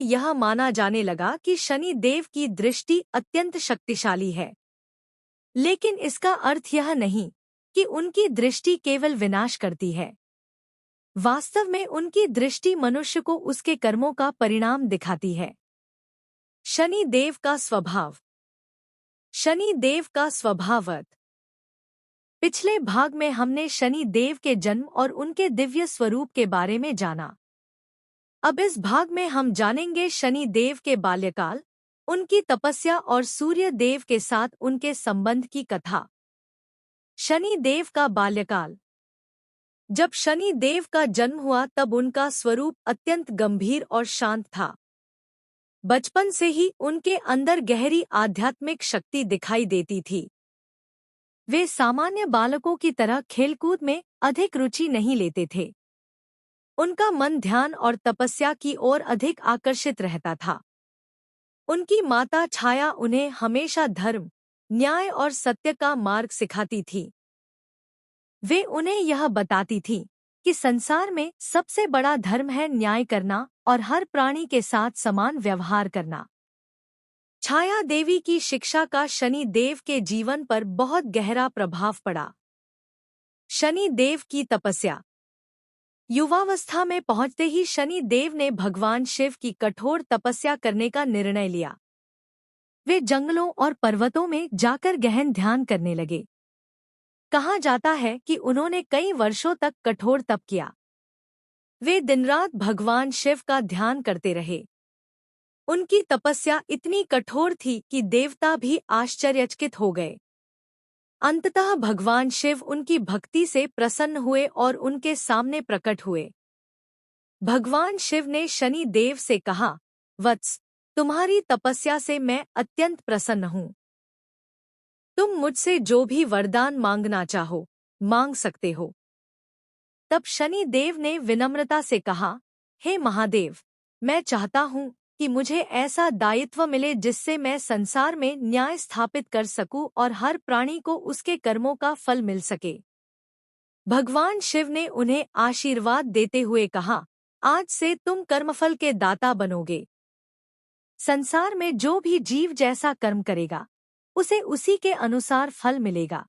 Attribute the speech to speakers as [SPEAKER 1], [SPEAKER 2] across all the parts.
[SPEAKER 1] यह माना जाने लगा कि शनि देव की दृष्टि अत्यंत शक्तिशाली है। लेकिन इसका अर्थ यह नहीं कि उनकी दृष्टि केवल विनाश करती है। वास्तव में उनकी दृष्टि मनुष्य को उसके कर्मों का परिणाम दिखाती है। शनि देव का स्वभाव। शनि देव का स्वभावत। पिछले भाग में हमने शनि देव के जन्म और उनके दिव्य स्वरूप के बारे में जाना। अब इस भाग में हम जानेंगे शनि देव के बाल्यकाल, उनकी तपस्या और सूर्य देव के साथ उनके संबंध की कथा। शनि देव का बाल्यकाल। जब शनि देव का जन्म हुआ तब उनका स्वरूप अत्यंत गंभीर और शांत था। बचपन से ही उनके अंदर गहरी आध्यात्मिक शक्ति दिखाई देती थी। वे सामान्य बालकों की तरह खेलकूद में अधिक रुचि नहीं लेते थे। उनका मन ध्यान और तपस्या की ओर अधिक आकर्षित रहता था। उनकी माता छाया उन्हें हमेशा धर्म, न्याय और सत्य का मार्ग सिखाती थी। वे उन्हें यह बताती थी कि संसार में सबसे बड़ा धर्म है न्याय करना और हर प्राणी के साथ समान व्यवहार करना। छाया देवी की शिक्षा का शनि देव के जीवन पर बहुत गहरा प्रभाव पड़ा। शनि देव की तपस्या। युवावस्था में पहुंचते ही शनि देव ने भगवान शिव की कठोर तपस्या करने का निर्णय लिया। वे जंगलों और पर्वतों में जाकर गहन ध्यान करने लगे। कहा जाता है कि उन्होंने कई वर्षों तक कठोर तप किया। वे दिन-रात भगवान शिव का ध्यान करते रहे। उनकी तपस्या इतनी कठोर थी कि देवता भी आश्चर्यचकित हो गए। अंततः भगवान शिव उनकी भक्ति से प्रसन्न हुए और उनके सामने प्रकट हुए। भगवान शिव ने शनि देव से कहा, वत्स, तुम्हारी तपस्या से मैं अत्यंत प्रसन्न हूँ। तुम मुझसे जो भी वरदान मांगना चाहो, मांग सकते हो। तब शनि देव ने विनम्रता से कहा, हे महादेव, मैं चाहता हूँ कि मुझे ऐसा दायित्व मिले जिससे मैं संसार में न्याय स्थापित कर सकूं और हर प्राणी को उसके कर्मों का फल मिल सके। भगवान शिव ने उन्हें आशीर्वाद देते हुए कहा, आज से तुम कर्मफल के दाता बनोगे। संसार में जो भी जीव जैसा कर्म करेगा, उसे उसी के अनुसार फल मिलेगा।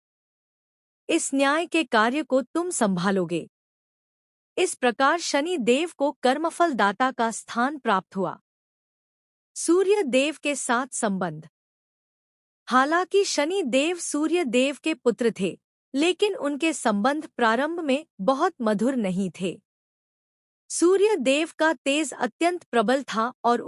[SPEAKER 1] इस न्याय के कार्य को तुम संभालोगे। इस प्रकार शनि देव को कर्मफल दाता का स्थान प्राप्त हुआ। सूर्य देव के साथ संबंध। हालांकि शनि देव सूर्य देव के पुत्र थे, लेकिन उनके संबंध प्रारंभ में बहुत मधुर नहीं थे। सूर्य देव का तेज अत्यंत प्रबल था और